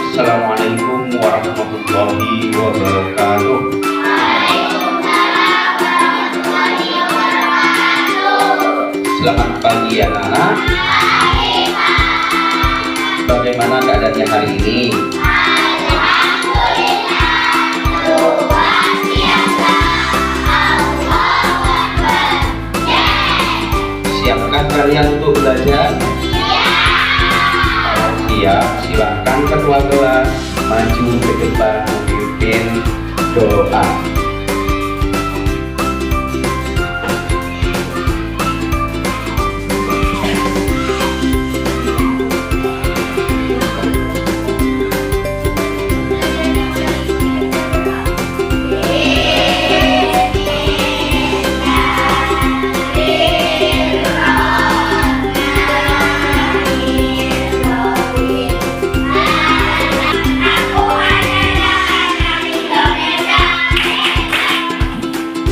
Assalamualaikum warahmatullahi wabarakatuh. Selamat pagi anak-anak. Bagaimana keadaannya hari ini? Siapkah kalian untuk belajar? Kalau siap, silakan ketua kelas maju ke depan memimpin doa.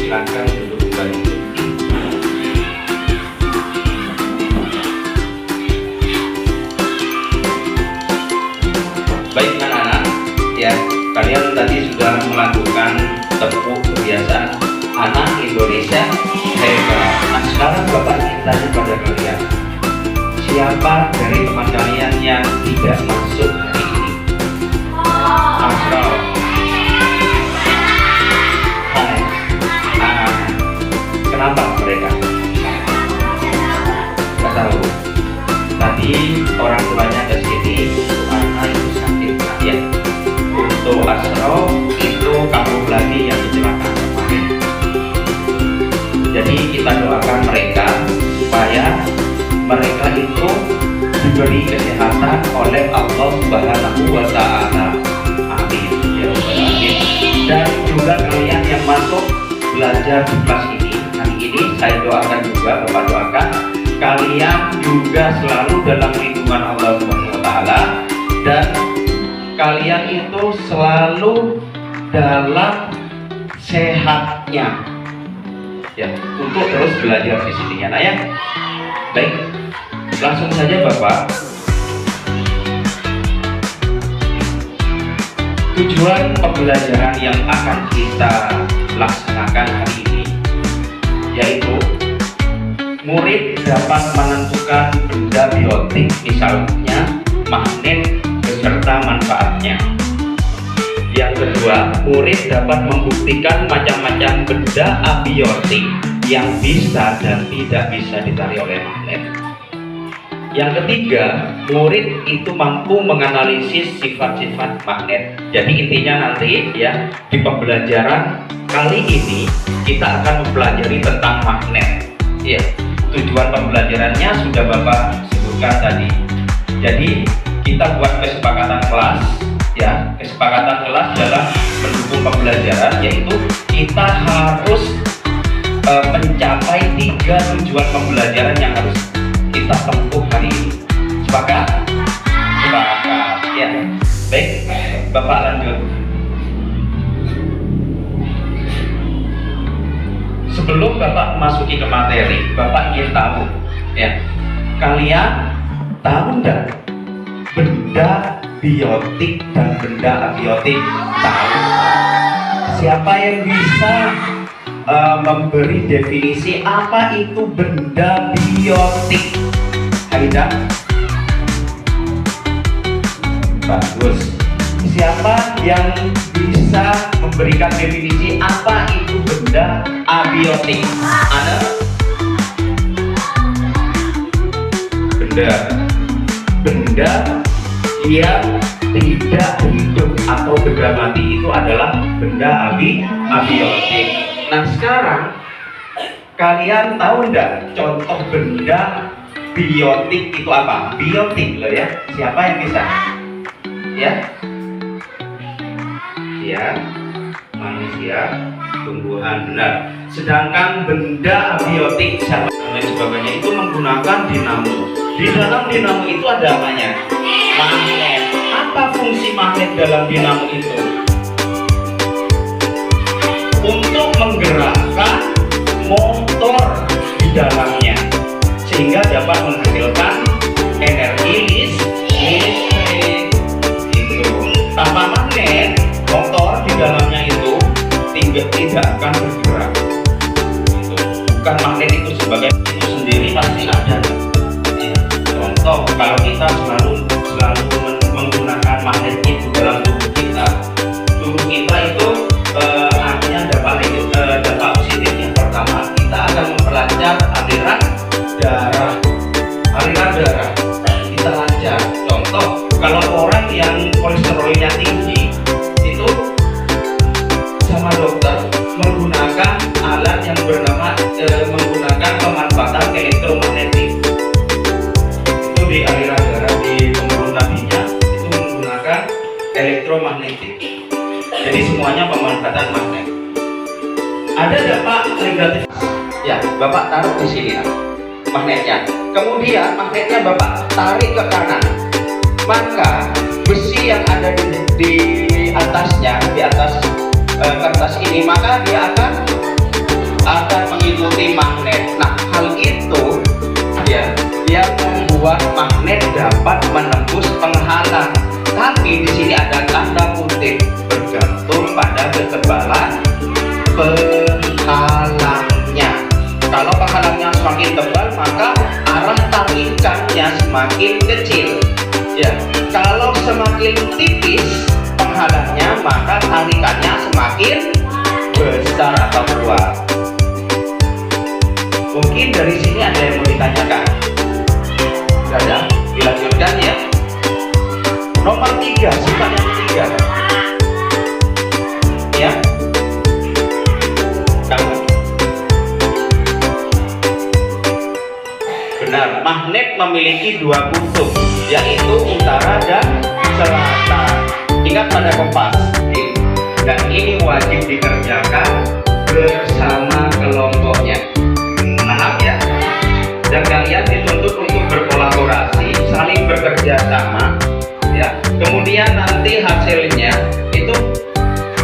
Silakan duduk kembali. Baik anak-anak, ya kalian tadi sudah melakukan tepuk kebiasaan anak Indonesia hebat. Nah sekarang Bapak ingin tanya pada kalian, siapa dari teman kalian yang tidak masuk hari ini? Asrul. Kenapa mereka? Nggak tahu. Tadi orang tuanya ke sini, karena itu sakit ya. Untuk Asro itu kambuh lagi yang kecelakaan kemarin. Jadi kita doakan mereka supaya mereka itu diberi kesehatan oleh Allah Subhanahu wa Ta'ala. Amin. Ya Rabbal Alamin. Dan juga kalian yang masuk belajar di kelas ini. Saya doakan juga, Bapak doakan kalian juga selalu dalam lindungan Allah Subhanahu wa Ta'ala, dan kalian itu selalu dalam sehatnya ya, untuk terus belajar di sini ya, nah ya. Baik, langsung saja Bapak. Tujuan pembelajaran yang akan kita laksanakan hari ini yaitu murid dapat menentukan benda biotik, misalnya magnet beserta manfaatnya. Yang kedua, murid dapat membuktikan macam-macam benda abiotik yang bisa dan tidak bisa ditarik oleh magnet. Yang ketiga, murid itu mampu menganalisis sifat-sifat magnet. Jadi intinya nanti ya di pembelajaran kali ini kita akan mempelajari tentang magnet. Ya, tujuan pembelajarannya sudah Bapak sebutkan tadi. Jadi kita buat kesepakatan kelas ya. Kesepakatan kelas dalam mendukung pembelajaran yaitu kita harus mencapai 3 tujuan pembelajaran yang harus kita tempuh hari ini. Sepakat? Sepakat ya. Baik, Bapak lanjut. Sebelum Bapak masuki ke materi, Bapak ingin tahu ya, kalian tahu enggak benda biotik dan benda abiotik? Tahu? Siapa yang bisa memberi definisi apa itu benda biotik? Aida? Bagus. Siapa yang bisa memberikan definisi apa itu benda abiotik? Ada? Benda yang tidak hidup atau benda mati itu adalah benda abiotik. Nah sekarang kalian tahu enggak contoh benda biotik itu apa? Biotik loh ya. Siapa yang bisa? Ya? Ya, manusia, tumbuhan, benar. Sedangkan benda abiotik dan sebagainya itu menggunakan dinamo. Di dalam dinamo itu ada apanya? Magnet. Apa fungsi magnet dalam dinamo itu? Untuk menggerakkan motor di dalamnya sehingga dapat menghasilkan energi listrik. Itu tidak akan bergerak. Gitu. Bukan magnet itu sebagai itu sendiri pasti ada. Ya. Contoh kalau kita selalu menggunakan magnet itu dalam tubuh kita itu artinya dampak positif. Yang pertama, kita akan memperlancar aliran darah. Kita lancar. Contoh, kalau orang yang kolesterolnya tinggi itu sama dokter menggunakan alat yang bernama menggunakan pemanfaatan elektromagnetik. Itu di aliran darah, di pembuluh nadinya itu menggunakan elektromagnetik. Jadi semuanya pemanfaatan magnet. Ada dampak negatif. Ya, Bapak taruh di sini magnetnya. Kemudian magnetnya Bapak tarik ke kanan. Maka besi yang ada di atasnya, di atas kertas ini, maka dia akan mengikuti magnet. Nah, hal itu ya yang membuat magnet dapat menembus penghalang. Tapi di sini ada tanda kutip, bergantung pada ketebalan penghalangnya. Kalau penghalangnya semakin tebal, maka arah tarikannya semakin kecil. Ya, kalau semakin tipis penghalangnya, maka tarikannya semakin besar atau kuat. Mungkin dari sini ada yang mau ditanyakan? Tidak ada? Dilanjutkan ya. Nomor 3, sifat yang ketiga. Ya. Kamu. Benar, magnet memiliki 2 kutub, yaitu utara dan selatan. Ingat pada kompas. Dan ini wajib dikerjakan bersama kelompoknya. Paham ya? Dan kalian dituntut untuk berkolaborasi, saling bekerja sama. Ya. Kemudian nanti hasilnya itu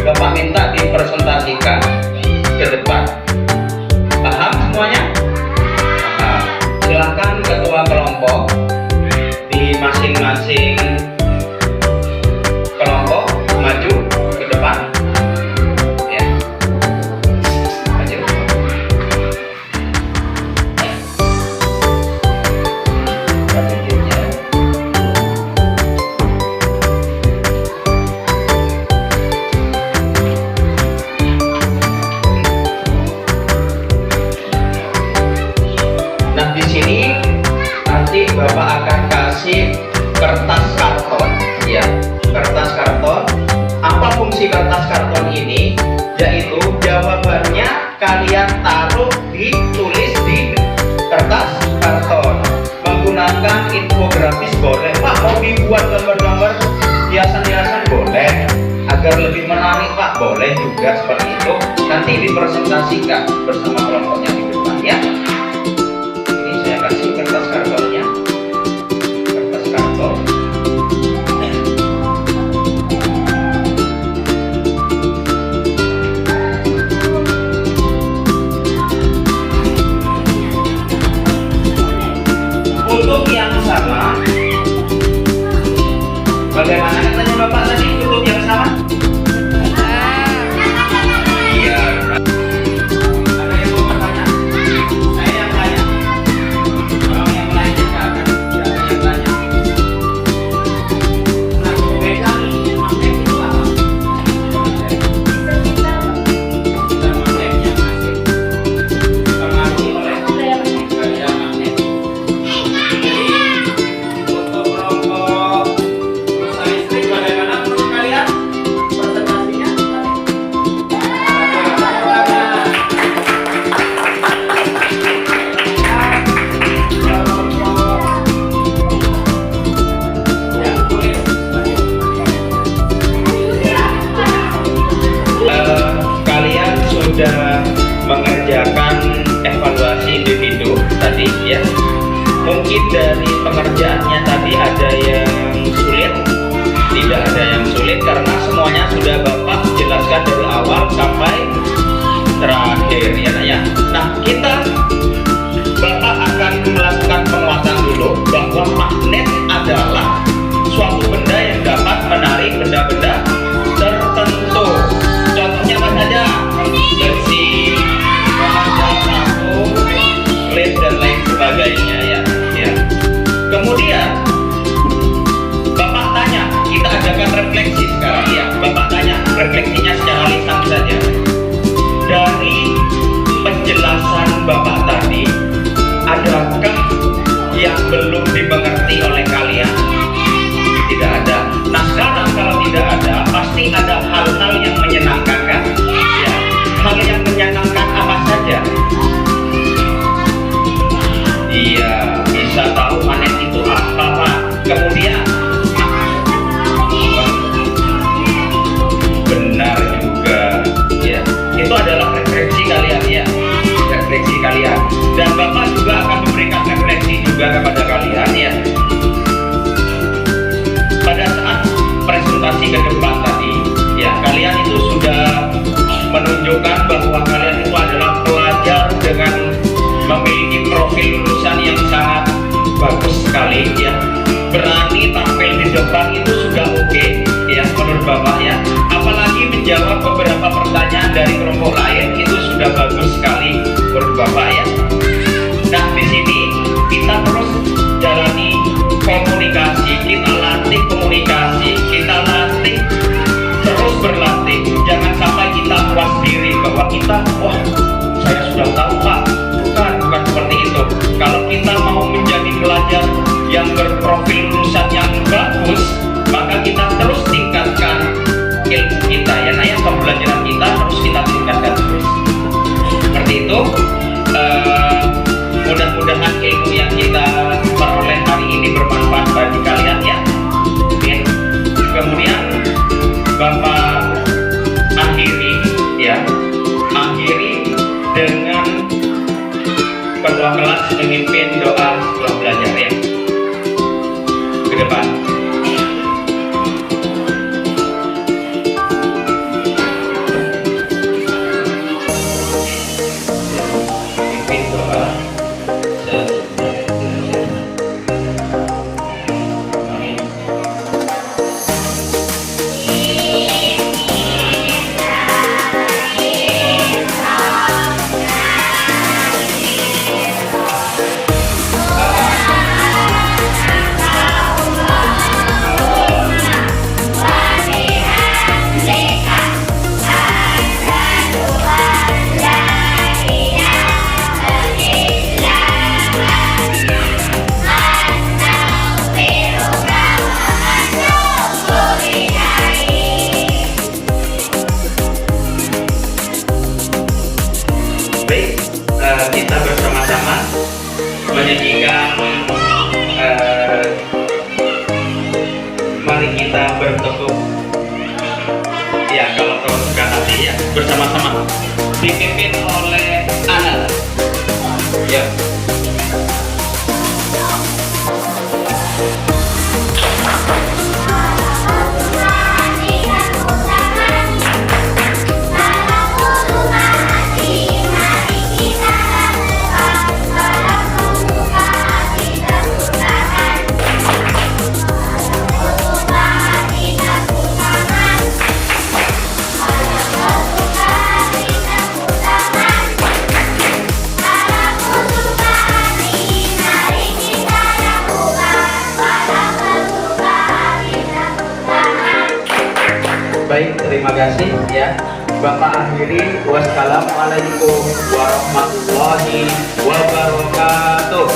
Bapak minta dipresentasikan ke depan. Paham semuanya? Paham. Silakan ketua kelompok di masing-masing kelompok maju ke depan. Ya. Maju. Nah, di sini nanti Bapak akan kasih kertas karton, ya, kertas karton. Apa fungsi kertas karton ini? Yaitu jawabannya kalian ditulis di kertas karton. Menggunakan infografis boleh, Pak. Mau dibuat gambar-gambar hiasan-hiasan boleh. Agar lebih menarik, Pak, boleh juga seperti itu. Nanti dipresentasikan bersama kelompoknya di depan, ya. Kasih kertas kartonnya, kertas karton. Untuk yang sama, bagaimana katanya Bapak tadi? Untuk yang sama? Iya. Ada yang mau bertanya? Saya yang tanya. Sudah mengerjakan evaluasi individu tadi ya. Mungkin dari pengerjaannya tadi ada yang sulit, tidak ada yang sulit karena semuanya sudah Bapak jelaskan dari awal sampai terakhir ya nak ya. Nah, Bapak akan melakukan penguatan dulu bahwa magnet adalah suatu benda yang dapat menarik benda-benda tertentu. Contohnya apa saja? Bapak akhiri ya, akhiri dengan ketua kelas memimpin doa setelah belajar ya. Ke depan. Memimpin doa setelah belajar. Amin. Baik, kita bersama-sama menyanyikan mari kita bertekuk ya, kalau suka hati ya, bersama-sama dipimpin oleh Ana ya. Baik, terima kasih ya. Bapak akhiri, wassalamualaikum warahmatullahi wabarakatuh.